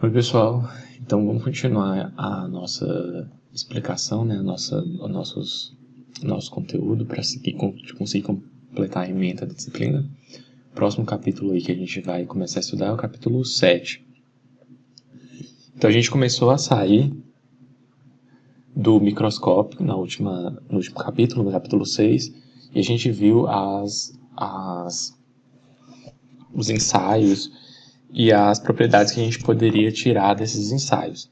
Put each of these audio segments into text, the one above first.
Oi pessoal, então vamos continuar a nossa explicação, né? Nosso conteúdo para conseguir completar a ementa da disciplina. O próximo capítulo aí que a gente vai começar a estudar é o capítulo 7. Então a gente começou a sair do microscópio no último capítulo, no capítulo 6, e a gente viu os ensaios e as propriedades que a gente poderia tirar desses ensaios.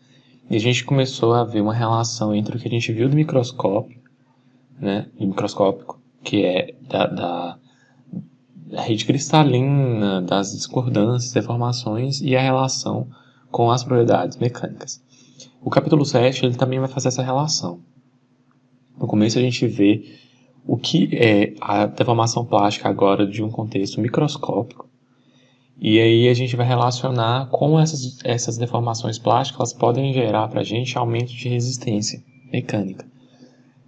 E a gente começou a ver uma relação entre o que a gente viu do microscópio, né, do microscópico, que é da rede cristalina, das discordâncias, deformações, e a relação com as propriedades mecânicas. O capítulo 7 ele também vai fazer essa relação. No começo a gente vê o que é a deformação plástica agora de um contexto microscópico, e aí a gente vai relacionar como essas deformações plásticas podem gerar para a gente aumento de resistência mecânica.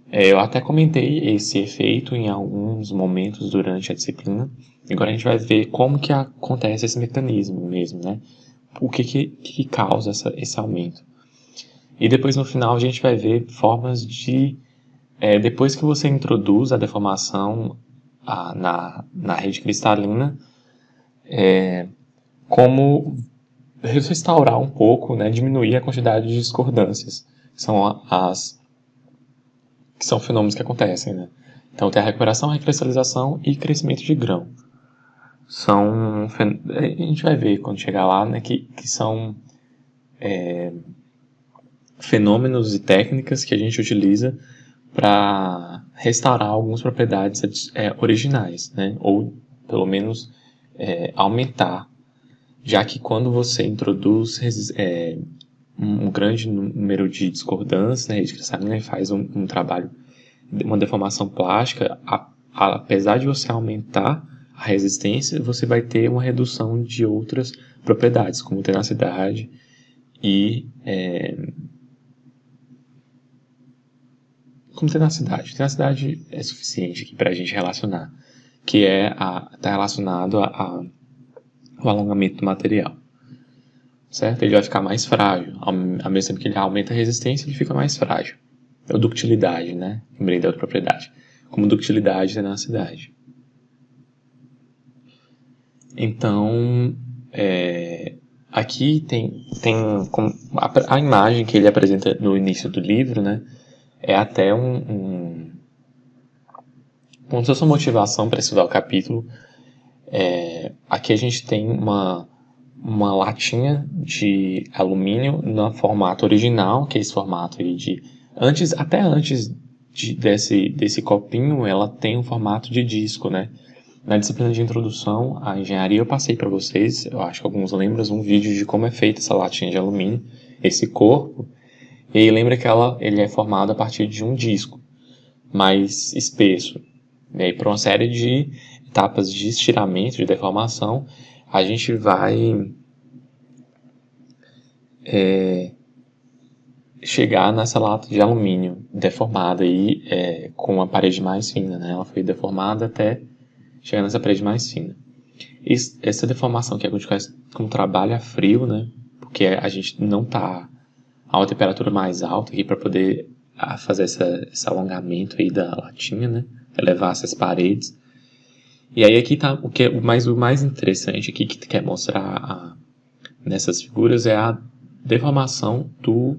Eu até comentei esse efeito em alguns momentos durante a disciplina. Agora a gente vai ver como que acontece esse mecanismo mesmo, né? O que causa esse aumento. E depois no final a gente vai ver formas de... depois que você introduz a deformação na rede cristalina, como restaurar um pouco, né, diminuir a quantidade de discordâncias, que são fenômenos que acontecem, né? Então tem a recuperação, a recristalização e crescimento de grão. A gente vai ver quando chegar lá, né, que são fenômenos e técnicas que a gente utiliza para restaurar algumas propriedades originais, né? Ou pelo menos aumentar, já que quando você introduz um grande número de discordâncias na rede cristalina e faz um trabalho, uma deformação plástica, apesar de você aumentar a resistência, você vai ter uma redução de outras propriedades, como tenacidade e... como tenacidade. Tenacidade é suficiente aqui para a gente relacionar, que está relacionado ao alongamento do material. Certo? Ele vai ficar mais frágil. Ao mesmo tempo que ele aumenta a resistência, ele fica mais frágil. É a ductilidade, né? Lembrei da outra propriedade. Como ductilidade e tenacidade. Então, aqui tem a imagem que ele apresenta no início do livro, né? É até como se fosse uma motivação para estudar o capítulo. Aqui a gente tem uma latinha de alumínio no formato original, que é esse formato aí até antes desse copinho, ela tem um formato de disco, né? Na disciplina de introdução à engenharia eu passei para vocês, eu acho que alguns lembram, um vídeo de como é feita essa latinha de alumínio, esse corpo, e aí lembra que ele é formado a partir de um disco mais espesso. E aí, por uma série de etapas de estiramento, de deformação, a gente vai chegar nessa lata de alumínio deformada aí, com a parede mais fina, né? Ela foi deformada até chegar nessa parede mais fina. Essa deformação que a gente faz com trabalho a frio, né? Porque a gente não está a uma temperatura mais alta aqui para poder fazer esse alongamento aí da latinha, né? Elevar essas paredes. E aí aqui tá o mais interessante aqui que quer mostrar nessas figuras é a deformação do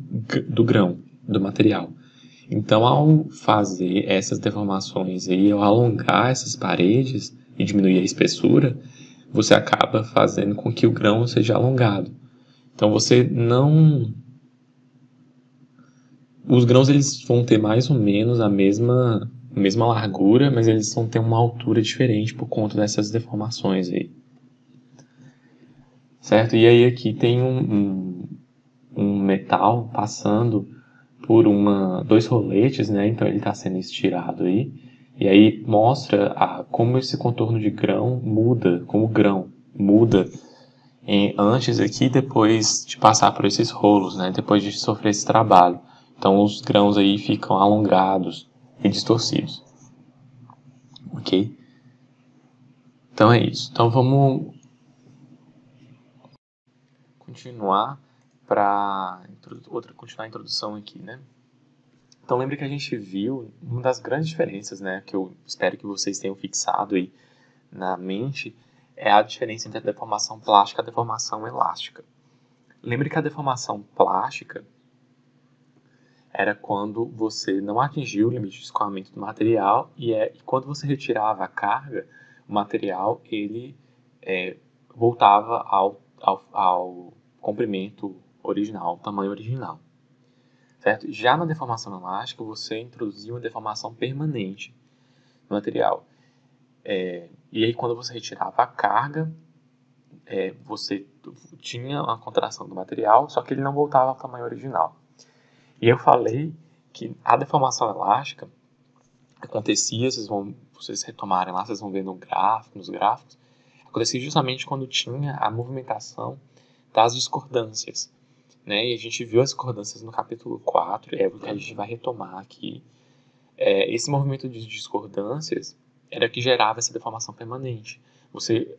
grão, do material. Então, ao fazer essas deformações aí, ao alongar essas paredes e diminuir a espessura, você acaba fazendo com que o grão seja alongado. Então, os grãos eles vão ter mais ou menos a mesma largura, mas eles vão ter uma altura diferente por conta dessas deformações aí. Certo? E aí aqui tem um metal passando por dois roletes, né? Então ele está sendo estirado aí. E aí mostra como esse contorno de grão muda, como o grão muda antes aqui, depois de passar por esses rolos, né? Depois de sofrer esse trabalho. Então os grãos aí ficam alongados e distorcidos. Ok? Então é isso. Então vamos continuar para continuar a introdução aqui, né? Então, lembre que a gente viu uma das grandes diferenças, né, que eu espero que vocês tenham fixado aí na mente, é a diferença entre a deformação plástica e a deformação elástica. Lembre que a deformação plástica era quando você não atingiu o limite de escoamento do material e quando você retirava a carga, o material ele voltava ao comprimento original, ao tamanho original. Certo? Já na deformação elástica, você introduzia uma deformação permanente no material. E aí, quando você retirava a carga, você tinha uma contração do material, só que ele não voltava ao tamanho original. E eu falei que a deformação elástica acontecia, vocês retomarem lá, vocês vão ver nos gráficos, acontecia justamente quando tinha a movimentação das discordâncias. Né? E a gente viu as discordâncias no capítulo 4, é o que a gente vai retomar aqui. Esse movimento de discordâncias era o que gerava essa deformação permanente. Você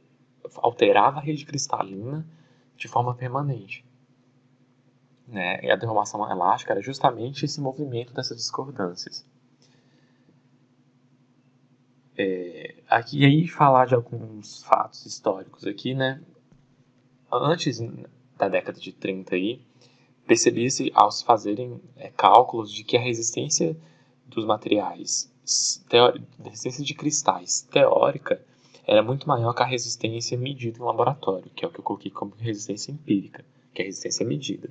alterava a rede cristalina de forma permanente. Né? E a deformação elástica era justamente esse movimento dessas discordâncias. Aqui, e aí falar de alguns fatos históricos aqui, né? Antes da década de 30 aí, percebia-se ao se fazerem cálculos de que a resistência dos materiais, a resistência de cristais teórica, era muito maior que a resistência medida em laboratório, que é o que eu coloquei como resistência empírica, que é a resistência medida.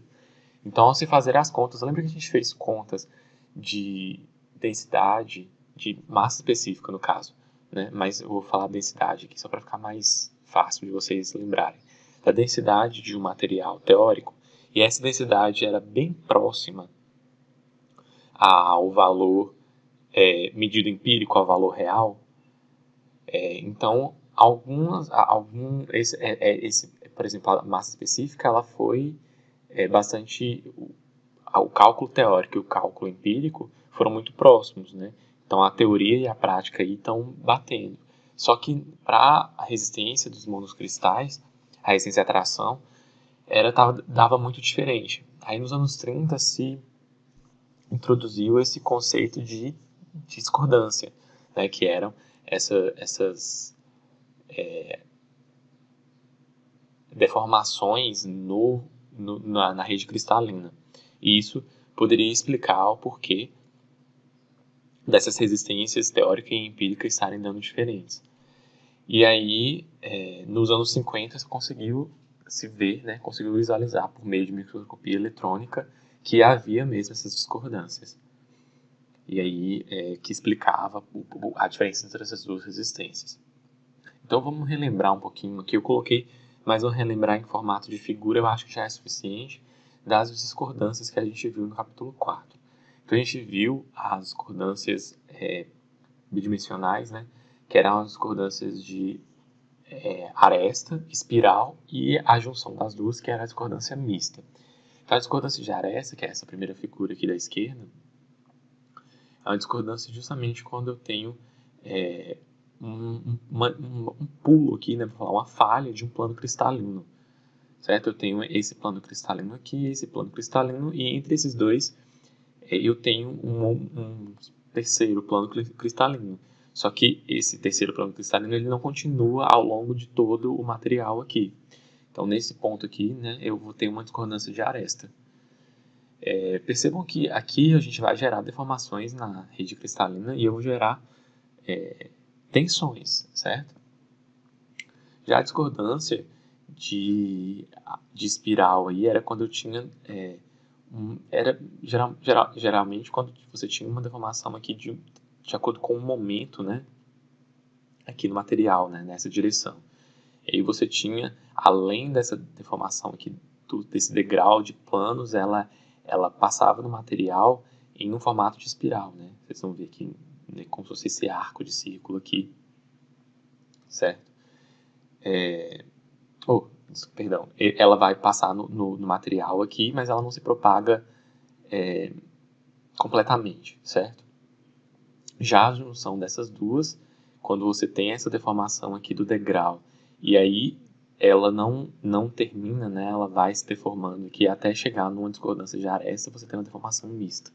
Então, ao se fazer as contas, lembra que a gente fez contas de densidade, de massa específica no caso, né? Mas eu vou falar densidade aqui só para ficar mais fácil de vocês lembrarem. Da densidade de um material teórico, e essa densidade era bem próxima ao valor medido empírico, ao valor real. Então, por exemplo, a massa específica, ela foi bastante... O cálculo teórico e o cálculo empírico foram muito próximos, né? Então, a teoria e a prática aí estão batendo. Só que para a resistência dos monocristais, a resistência à tração, dava muito diferente. Aí nos anos 30 se introduziu esse conceito de discordância, né, que eram essas deformações na rede cristalina. E isso poderia explicar o porquê dessas resistências teórica e empírica estarem dando diferentes. E aí, nos anos 50, se conseguiu se ver, né, conseguiu visualizar por meio de microscopia eletrônica que havia mesmo essas discordâncias. E aí que explicava a diferença entre essas duas resistências. Então vamos relembrar um pouquinho aqui. Eu coloquei, mas vou relembrar em formato de figura, eu acho que já é suficiente, das discordâncias que a gente viu no capítulo 4. Então a gente viu as discordâncias bidimensionais, né, que eram as discordâncias de aresta, espiral, e a junção das duas, que era a discordância mista. Então, a discordância de aresta, que é essa primeira figura aqui da esquerda, é uma discordância justamente quando eu tenho um pulo aqui, né, vou falar, uma falha de um plano cristalino. Certo? Eu tenho esse plano cristalino aqui, esse plano cristalino, e entre esses dois eu tenho um terceiro plano cristalino. Só que esse terceiro plano cristalino ele não continua ao longo de todo o material aqui. Então, nesse ponto aqui, né, eu vou ter uma discordância de aresta. Percebam que aqui a gente vai gerar deformações na rede cristalina e eu vou gerar tensões, certo? Já a discordância de espiral aí era quando eu tinha... geralmente quando você tinha uma deformação aqui de acordo com o momento, né, aqui no material, né, nessa direção. E aí você tinha, além dessa deformação aqui, desse degrau de planos, ela passava no material em um formato de espiral, né? Vocês vão ver aqui, né, como se fosse esse arco de círculo aqui, certo? Perdão, ela vai passar no material aqui, mas ela não se propaga completamente, certo? Já a junção dessas duas, quando você tem essa deformação aqui do degrau, e aí ela não termina, né? Ela vai se deformando aqui até chegar numa discordância de aresta, você tem uma deformação mista.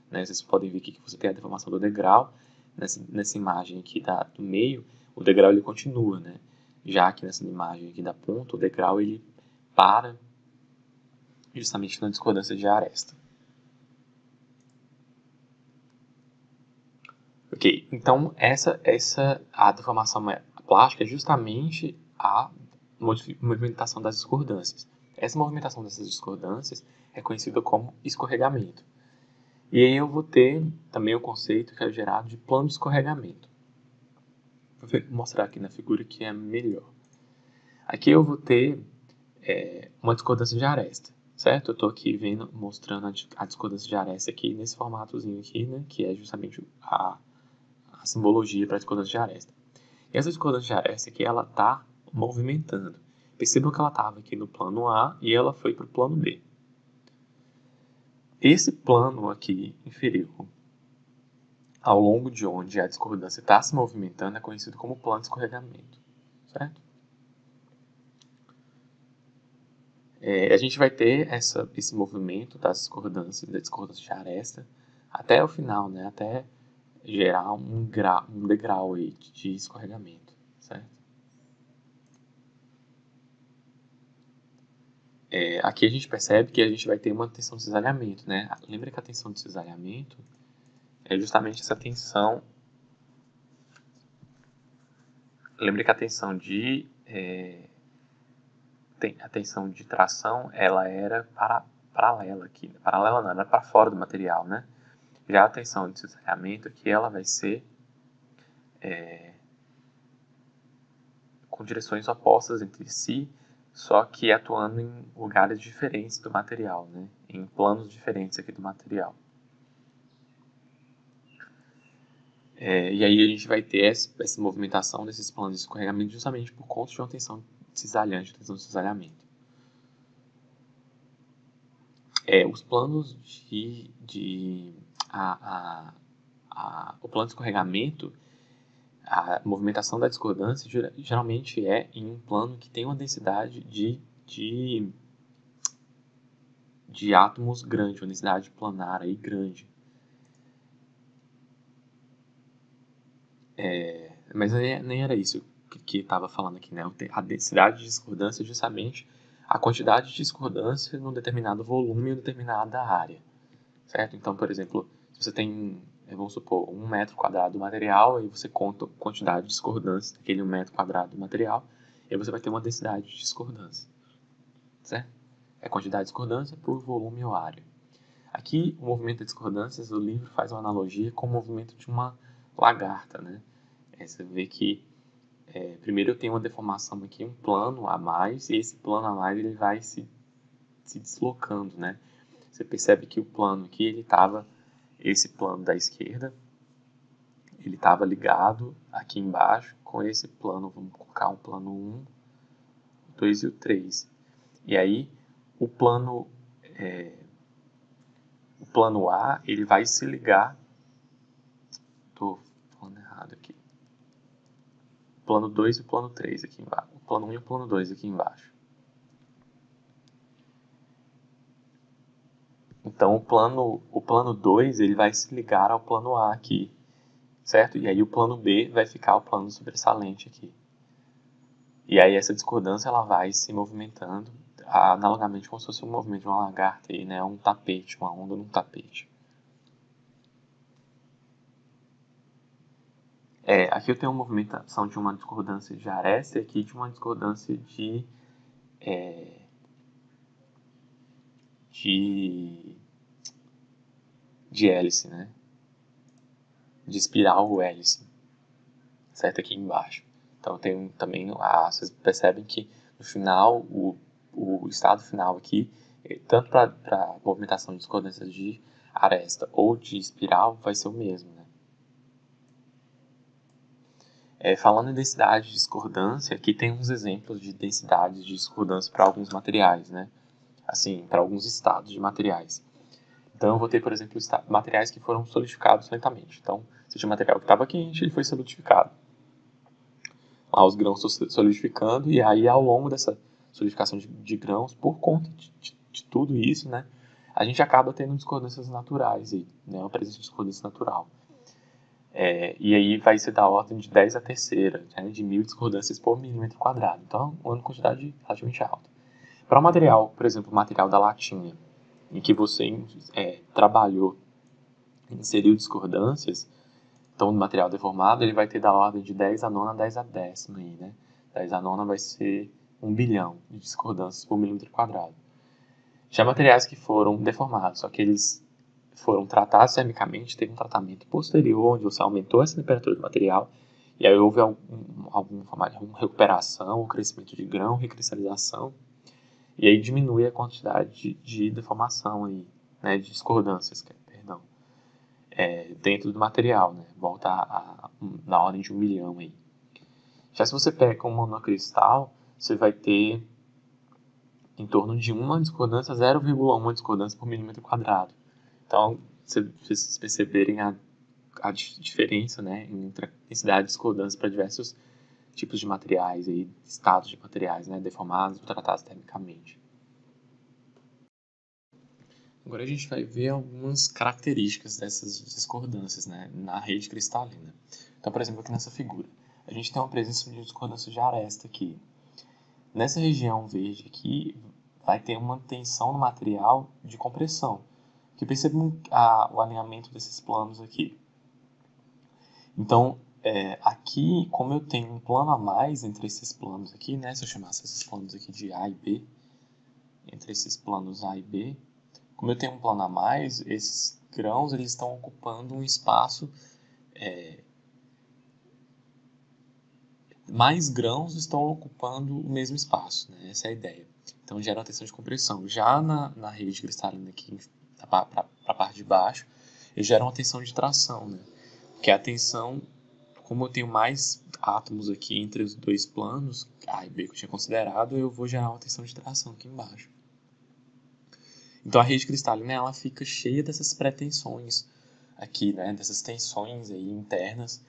Né? Vocês podem ver aqui que você tem a deformação do degrau. Nessa imagem aqui do meio, o degrau ele continua, né? Já que nessa imagem aqui da ponta, o degrau ele para justamente na discordância de aresta. Ok, então a deformação plástica é justamente a movimentação das discordâncias. Essa movimentação dessas discordâncias é conhecida como escorregamento. E aí eu vou ter também o conceito que é gerado de plano de escorregamento. Vou mostrar aqui na figura que é melhor. Aqui eu vou ter uma discordância de aresta, certo? Eu estou aqui mostrando a discordância de aresta aqui nesse formatozinho aqui, né? Que é justamente a simbologia para a discordância de aresta. E essa discordância de aresta aqui, ela está movimentando. Percebam que ela estava aqui no plano A e ela foi para o plano B. Esse plano aqui inferior, ao longo de onde a discordância está se movimentando, é conhecido como plano de escorregamento, certo? A gente vai ter esse movimento das discordâncias, da discordância de aresta, até o final, né? Até gerar um degrau aí de escorregamento, certo? Aqui a gente percebe que a gente vai ter uma tensão de cisalhamento, né? Lembra que a tensão de cisalhamento é justamente essa tensão. Lembra que a tensão a tensão de tração, ela era paralela aqui. Paralela não, era para fora do material, né? Já a tensão de cisalhamento aqui, ela vai ser com direções opostas entre si, só que atuando em lugares diferentes do material, né? Em planos diferentes aqui do material. E aí a gente vai ter essa movimentação desses planos de escorregamento justamente por conta de uma tensão cisalhante, tensão de cisalhamento. Os planos o plano de escorregamento, a movimentação da discordância geralmente é em um plano que tem uma densidade de átomos grande, uma densidade planar aí grande. Mas nem era isso que estava falando aqui, né? A densidade de discordância é justamente a quantidade de discordância num determinado volume em determinada área, certo? Então, por exemplo, se você tem, vamos supor, 1 metro quadrado do material, aí você conta a quantidade de discordância daquele 1 metro quadrado do material, e aí você vai ter uma densidade de discordância, certo? É a quantidade de discordância por volume ou área. Aqui, o movimento de discordâncias, o livro faz uma analogia com o movimento de uma lagarta, né? Você vê que primeiro eu tenho uma deformação aqui, um plano a mais, e esse plano a mais ele vai se deslocando, né? Você percebe que o plano aqui, esse plano da esquerda, ele estava ligado aqui embaixo com esse plano, vamos colocar um plano 1, o 2 e o 3. E aí, o plano A, ele vai se ligar, estou falando errado aqui, o plano 2 e o plano 3 aqui embaixo, o plano 1 e o plano 2 aqui embaixo. Então, o plano 2 ele vai se ligar ao plano A aqui, certo? E aí o plano B vai ficar o plano sobressalente aqui. E aí essa discordância ela vai se movimentando analogamente como se fosse um movimento de uma lagarta, aí, né? Um tapete, uma onda num tapete. Aqui eu tenho uma movimentação de uma discordância de aresta e aqui de uma discordância de hélice, né? De espiral ou hélice, certo? Aqui embaixo. Então tem também, vocês percebem que no final, o estado final aqui, tanto para movimentação de discordâncias de aresta ou de espiral, vai ser o mesmo, né? Falando em densidade de discordância, aqui tem uns exemplos de densidades de discordância para alguns materiais, né? Assim, para alguns estados de materiais. Então, eu vou ter, por exemplo, materiais que foram solidificados lentamente. Então, se tinha um material que estava quente, ele foi solidificado. lá os grãos solidificando, e aí ao longo dessa solidificação de grãos, por conta de tudo isso, né, a gente acaba tendo discordâncias naturais aí, né, uma presença de discordância natural. E aí vai ser da ordem de 10 a terceira, né, de 1.000 discordâncias por milímetro quadrado. Então, uma quantidade relativamente alta. Para o material, por exemplo, o material da latinha, em que você trabalhou, inseriu discordâncias, então o material deformado ele vai ter da ordem de 10 a nona, 10 a décima aí, né? 10 a nona vai ser 1 bilhão de discordâncias por milímetro quadrado. Já materiais que foram deformados, só que eles foram tratados termicamente, teve um tratamento posterior, onde você aumentou essa temperatura do material, e aí houve alguma recuperação, ou crescimento de grão, recristalização, e aí diminui a quantidade de deformação aí, né, de discordâncias, perdão, dentro do material, né, volta na ordem de 1 milhão aí. Já se você pega um monocristal, você vai ter em torno de uma discordância, 0,1 discordância por milímetro quadrado. Então, se vocês perceberem a diferença, né, entre a intensidade de discordância para diversos tipos de materiais, aí, estados de materiais, né, deformados ou tratados termicamente. Agora a gente vai ver algumas características dessas discordâncias, né, na rede cristalina. Então, por exemplo, aqui nessa figura, a gente tem uma presença de discordância de aresta aqui. Nessa região verde aqui, vai ter uma tensão no material de compressão. Que percebam o alinhamento desses planos aqui. Então, aqui, como eu tenho um plano a mais entre esses planos aqui, né, se eu chamasse esses planos aqui de A e B, entre esses planos A e B, como eu tenho um plano a mais, esses grãos eles estão ocupando um espaço, mais grãos estão ocupando o mesmo espaço, né? Essa é a ideia. Então gera uma tensão de compressão. Já na rede cristalina aqui, para a parte de baixo, ele gera uma tensão de tração, né? Que é a tensão, como eu tenho mais átomos aqui entre os dois planos, A e B que eu tinha considerado, eu vou gerar uma tensão de tração aqui embaixo. Então a rede cristalina ela fica cheia dessas pré-tensões aqui, né? Dessas tensões aí internas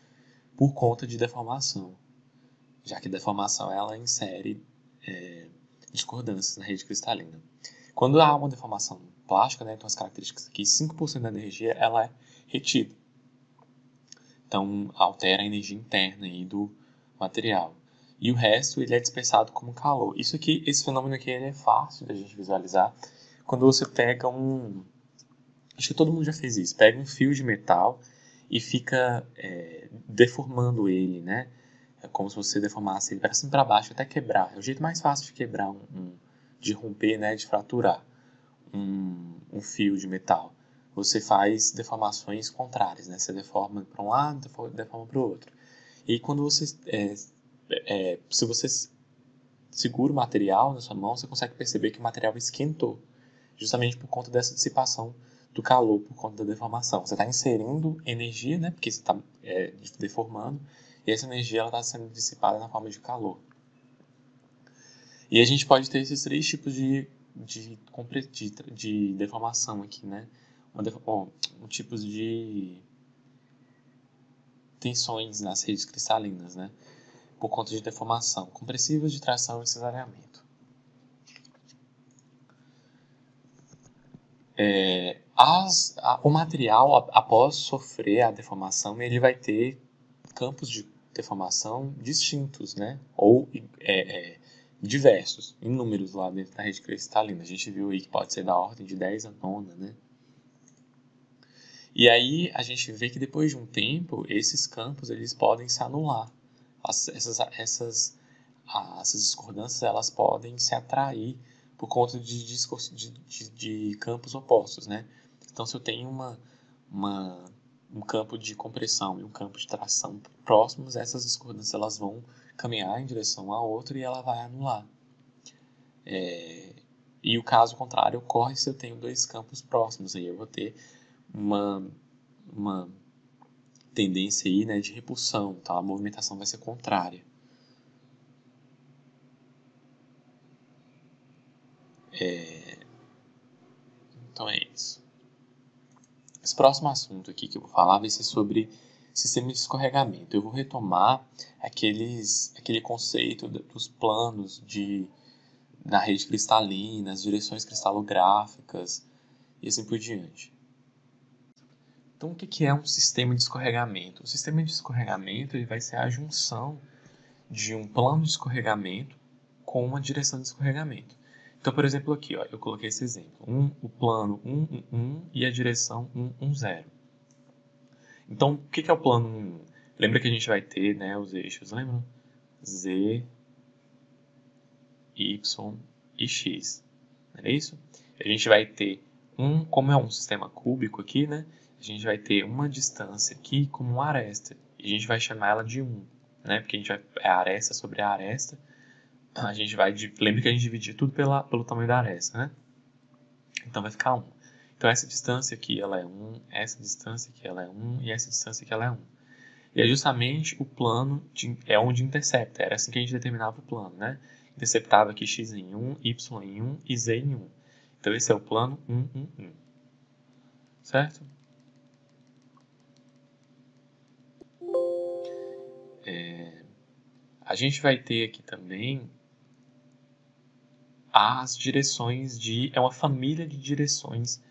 por conta de deformação. Já que a deformação ela insere discordâncias na rede cristalina. Quando há uma deformação plástica, né, então as características aqui, 5% da energia ela é retida. Então altera a energia interna aí do material. E o resto ele é dispersado como calor. Esse fenômeno aqui ele é fácil da gente visualizar quando você pega acho que todo mundo já fez isso, pega um fio de metal e fica deformando ele, né? É como se você deformasse ele para cima e para baixo até quebrar. É o jeito mais fácil de quebrar, de romper, né? De fraturar um fio de metal. Você faz deformações contrárias, né? Você deforma para um lado, deforma para o outro. E quando você, se você segura o material na sua mão, você consegue perceber que o material esquentou, justamente por conta dessa dissipação do calor, por conta da deformação. Você está inserindo energia, né? Porque você está deformando, e essa energia está sendo dissipada na forma de calor. E a gente pode ter esses três tipos de deformação aqui, né? Tipos de tensões nas redes cristalinas, né? Por conta de deformação, compressivas, de tração e cesariamento. O material, após sofrer a deformação, ele vai ter campos de deformação distintos, né? Ou diversos, inúmeros lá dentro da rede cristalina. A gente viu aí que pode ser da ordem de 10 a nona, né? E aí a gente vê que depois de um tempo, esses campos eles podem se anular. Essas discordâncias elas podem se atrair por conta de campos opostos, né? Então, se eu tenho um campo de compressão e um campo de tração próximos, essas discordâncias elas vão caminhar em direção à outra e ela vai anular. E o caso contrário ocorre se eu tenho dois campos próximos, aí eu vou ter uma tendência aí, né, de repulsão, tá? A movimentação vai ser contrária. Então é isso. Esse próximo assunto aqui que eu vou falar vai ser sobre sistema de escorregamento. Eu vou retomar aquele conceito dos planos na rede cristalina, as direções cristalográficas e assim por diante. Então, o que é um sistema de escorregamento? O sistema de escorregamento ele vai ser a junção de um plano de escorregamento com uma direção de escorregamento. Então, por exemplo, aqui, ó, eu coloquei esse exemplo. O plano 1, e a direção 1, 0. Então, o que é o plano 1? Lembra que a gente vai ter, né, os eixos, lembra? Z, Y e X. Não é isso? A gente vai ter como é um sistema cúbico aqui, né? A gente vai ter uma distância aqui como uma aresta. E a gente vai chamar ela de 1, né? Porque é a aresta sobre a aresta. A gente lembra que a gente dividia tudo pelo tamanho da aresta, né? Então vai ficar 1. Então essa distância aqui ela é 1, essa distância aqui ela é 1 e essa distância aqui ela é 1. E é justamente o plano é onde intercepta. Era assim que a gente determinava o plano, né? Interceptava aqui x em 1, y em 1 e z em 1. Então esse é o plano 1, 1, 1. Certo? A gente vai ter aqui também as direções é uma família de direções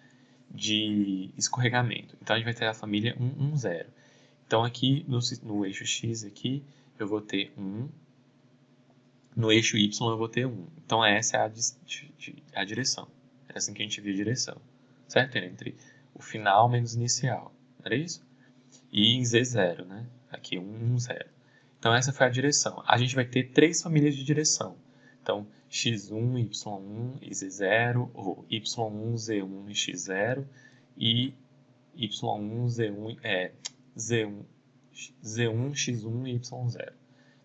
de escorregamento. Então a gente vai ter a família 1, 1, 0. Então aqui no eixo x aqui eu vou ter 1, no eixo y eu vou ter 1. Então essa é a direção. É assim que a gente vê a direção. Certo? Entre o final menos o inicial. Era isso? E em z0, né? Aqui 1, 1, 0. Então essa foi a direção. A gente vai ter 3 famílias de direção. Então x1, y1 e z0, ou y1, z1 e x0, e y1, z1, x1 e y0.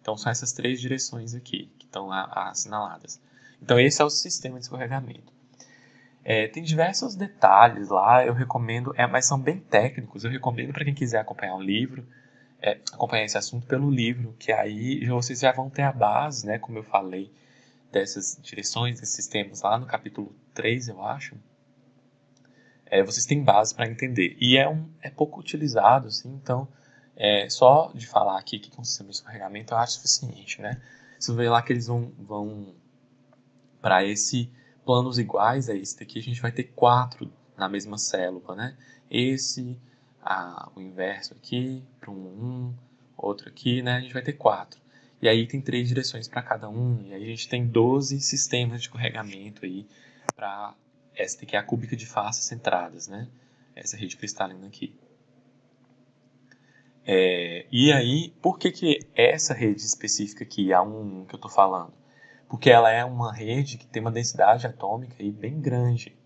Então são essas 3 direções aqui que estão assinaladas. Então esse é o sistema de escorregamento. Tem diversos detalhes lá, eu recomendo, mas são bem técnicos, eu recomendo para quem quiser acompanhar o livro, acompanhar esse assunto pelo livro, que aí vocês já vão ter a base, né, como eu falei, dessas direções, desses sistemas lá no capítulo 3, eu acho. Vocês têm base para entender. E é pouco utilizado, assim, então só de falar aqui que é um sistema de escorregamento eu acho suficiente, né? Você vê lá que eles vão para esse planos iguais a esse daqui, a gente vai ter 4 na mesma célula, né? O inverso aqui, para outro aqui, né? A gente vai ter 4. E aí tem 3 direções para cada um, e aí a gente tem 12 sistemas de escorregamento aí para essa daqui é a cúbica de faces centradas, né? Essa rede cristalina aqui. E aí, por que essa rede específica aqui, a 1 que eu estou falando? Porque ela é uma rede que tem uma densidade atômica aí bem grande.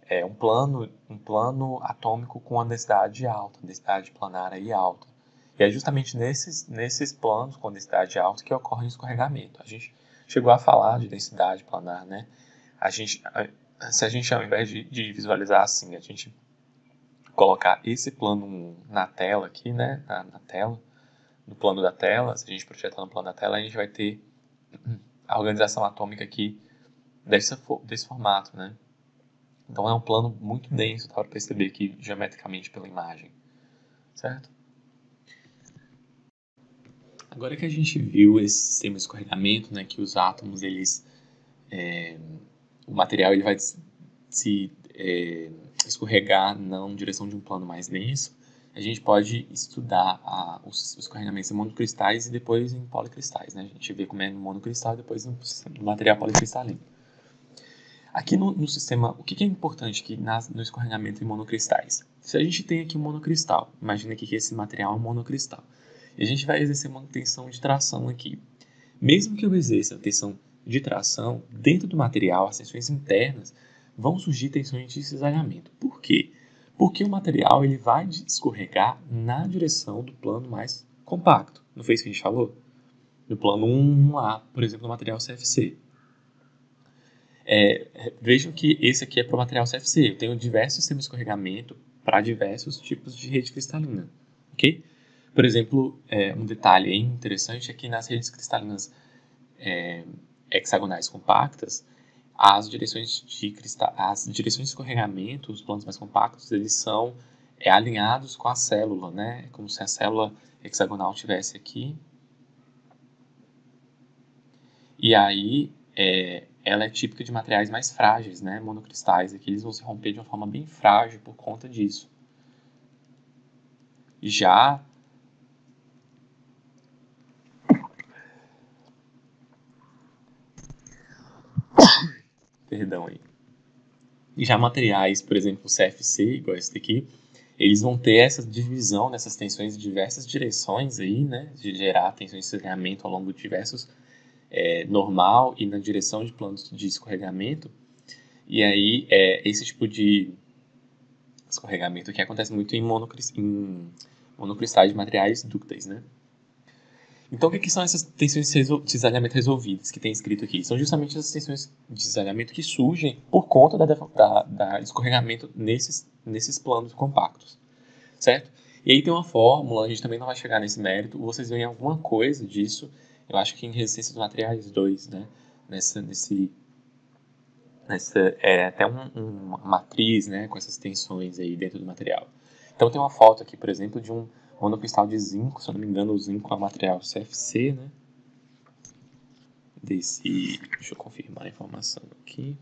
É um plano atômico com uma densidade alta, densidade planar aí alta. E é justamente nesses planos com densidade alta que ocorre o escorregamento. A gente chegou a falar de densidade planar, né? Se a gente, ao invés de visualizar assim, a gente colocar esse plano na tela aqui, né? Na tela, no plano da tela, se a gente projetar no plano da tela, a gente vai ter a organização atômica aqui desse formato, né? Então é um plano muito denso, dá para perceber aqui geometricamente pela imagem, certo? Agora que a gente viu esse sistema de escorregamento, né, que os átomos, o material ele vai se escorregar na direção de um plano mais denso, a gente pode estudar os escorregamentos em monocristais e depois em policristais, né? A gente vê como é no monocristal e depois no material policristalino. Aqui no sistema, o que é importante aqui no escorregamento em monocristais? Se a gente tem aqui um monocristal, imagina que esse material é um monocristal, e a gente vai exercer uma tensão de tração aqui. Mesmo que eu exerça a tensão de tração, dentro do material, as tensões internas, vão surgir tensões de cisalhamento. Por quê? Porque o material ele vai escorregar na direção do plano mais compacto. Não foi isso que a gente falou? No plano 1A, por exemplo, do material CFC. Vejam que esse aqui é para o material CFC. Eu tenho diversos sistemas de escorregamento para diversos tipos de rede cristalina. Ok? Por exemplo, um detalhe interessante é que nas redes cristalinas hexagonais compactas, as direções de escorregamento, os planos mais compactos, eles são alinhados com a célula, né? É como se a célula hexagonal estivesse aqui. E aí, ela é típica de materiais mais frágeis, né? Monocristais. Aqui eles vão se romper de uma forma bem frágil por conta disso. Já perdão aí. E já materiais, por exemplo, o CFC, igual esse daqui, eles vão ter essa divisão dessas tensões em diversas direções aí, né? De gerar tensões de escorregamento ao longo de diversos normal e na direção de planos de escorregamento. E aí, esse tipo de escorregamento aqui acontece muito em monocristais de materiais dúcteis, né? Então, o que são essas tensões de cisalhamento resolvidas que tem escrito aqui? São justamente essas tensões de cisalhamento que surgem por conta da escorregamento nesses planos compactos, certo? E aí tem uma fórmula, a gente também não vai chegar nesse mérito, vocês veem alguma coisa disso, eu acho que em resistência dos materiais 2, né? Até uma matriz, né, com essas tensões aí dentro do material. Então tem uma foto aqui, por exemplo, de um monocristal de zinco, se eu não me engano, o zinco é um material CFC, né? Deixa eu confirmar a informação aqui.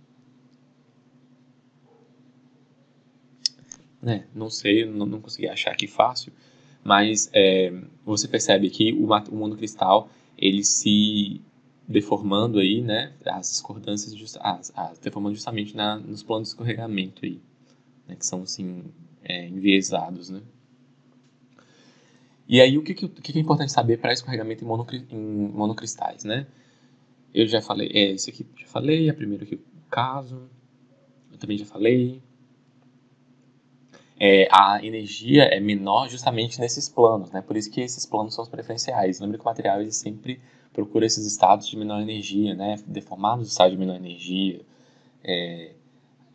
Não sei, não consegui achar aqui fácil, mas você percebe que o monocristal, ele se deformando aí, né, as discordâncias, deformando justamente nos planos de escorregamento aí, né, que são assim, enviesados, né. E aí, o que é importante saber para escorregamento em monocristais, né? Eu já falei, esse aqui já falei, a primeira aqui, o caso, eu também já falei. A energia é menor justamente nesses planos, né? Por isso que esses planos são os preferenciais. Lembra que o material ele sempre procura esses estados de menor energia, né? Deformados estados de menor energia,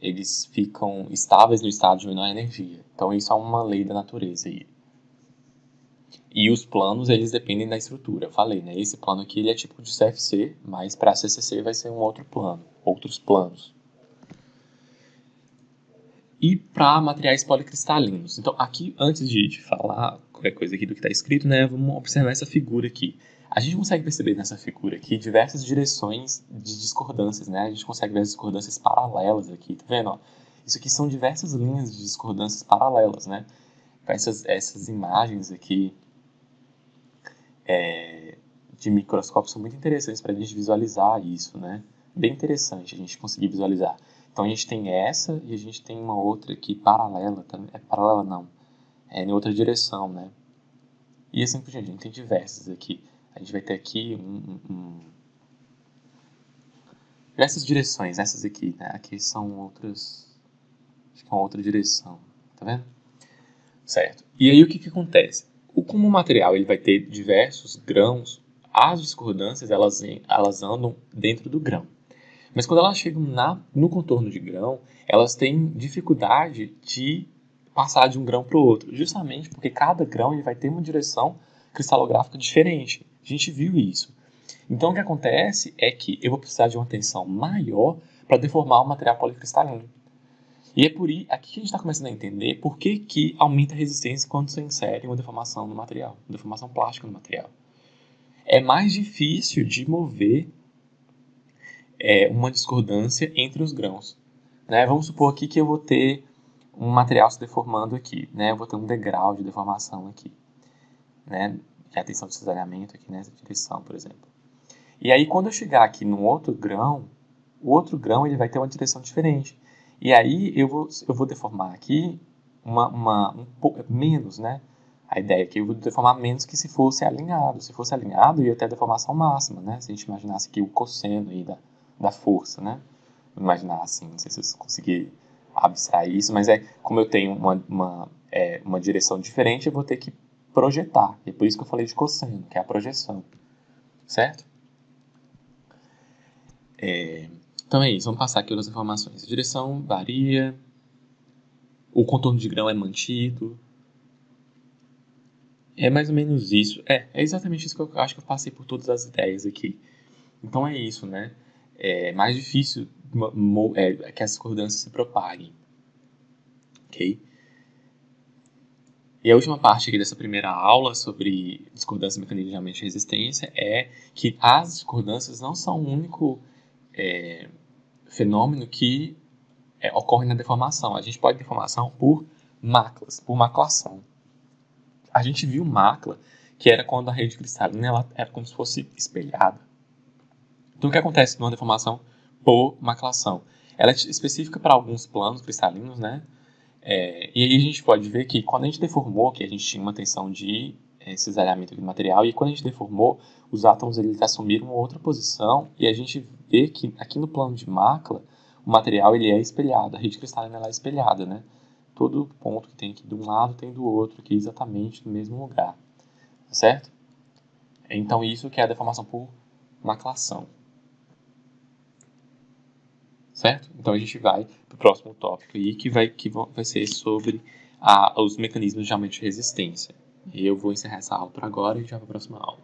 eles ficam estáveis no estado de menor energia. Então isso é uma lei da natureza aí. E os planos, eles dependem da estrutura. Eu falei, né? Esse plano aqui ele é tipo de CFC, mas para CCC vai ser um outro plano, outros planos. E para materiais policristalinos. Então, aqui, antes de falar qualquer coisa aqui do que está escrito, né? Vamos observar essa figura aqui. A gente consegue perceber nessa figura aqui diversas direções de discordâncias, né? A gente consegue ver as discordâncias paralelas aqui, tá vendo? Ó? Isso aqui são diversas linhas de discordâncias paralelas, né? Essas imagens aqui de microscópio são muito interessantes para a gente visualizar isso, né? Bem interessante a gente conseguir visualizar. Então a gente tem essa e a gente tem uma outra aqui paralela, paralela não, em outra direção, né? E assim por diante, a gente tem diversas aqui. A gente vai ter aqui diversas direções, essas aqui, né? Aqui são outras, acho que é uma outra direção, tá vendo? Certo. E aí o que acontece? Como o material ele vai ter diversos grãos, as discordâncias elas andam dentro do grão. Mas quando elas chegam no contorno de grão, elas têm dificuldade de passar de um grão para o outro, justamente porque cada grão ele vai ter uma direção cristalográfica diferente. A gente viu isso. Então o que acontece é que eu vou precisar de uma tensão maior para deformar o material policristalino. E é por aí, aqui que a gente está começando a entender por que aumenta a resistência quando você insere uma deformação no material, uma deformação plástica no material. É mais difícil de mover uma discordância entre os grãos. Né? Vamos supor aqui que eu vou ter um material se deformando aqui, né? Eu vou ter um degrau de deformação aqui, né? Que é a tensão de cisalhamento aqui nessa direção, por exemplo. E aí, quando eu chegar aqui no outro grão, o outro grão ele vai ter uma direção diferente. E aí eu vou deformar aqui um pouco menos, né? A ideia é que eu vou deformar menos que se fosse alinhado. Se fosse alinhado, ia ter a deformação máxima, né? Se a gente imaginasse aqui o cosseno aí da força, né? Vou imaginar assim, não sei se vocês conseguirem abstrair isso, mas como eu tenho uma direção diferente, eu vou ter que projetar. E é por isso que eu falei de cosseno, que é a projeção, certo? Então é isso, vamos passar aqui outras informações. A direção varia, o contorno de grão é mantido. É mais ou menos isso. É exatamente isso que eu acho que eu passei por todas as ideias aqui. Então é isso, né? É mais difícil que as discordâncias se propaguem. Ok? E a última parte aqui dessa primeira aula sobre discordância e mecanismo de aumento de resistência é que as discordâncias não são o único fenômeno que ocorre na deformação. A gente pode ter deformação por máculas, por maculação. A gente viu mácula, que era quando a rede cristalina ela era como se fosse espelhada. Então, o que acontece numa deformação por maculação? Ela é específica para alguns planos cristalinos, né? E aí a gente pode ver que quando a gente deformou, que a gente tinha uma tensão de cisalhamento do material, e quando a gente deformou, os átomos eles assumiram uma outra posição, e a gente vê que aqui no plano de mácula, o material ele é espelhado, a rede cristalina ela é espelhada, né? Todo ponto que tem aqui de um lado tem do outro, aqui exatamente no mesmo lugar, certo? Então isso que é a deformação por maculação. Certo? Então a gente vai para o próximo tópico aí, que vai ser sobre os mecanismos de aumento de resistência. E eu vou encerrar essa aula por agora e já para a próxima aula.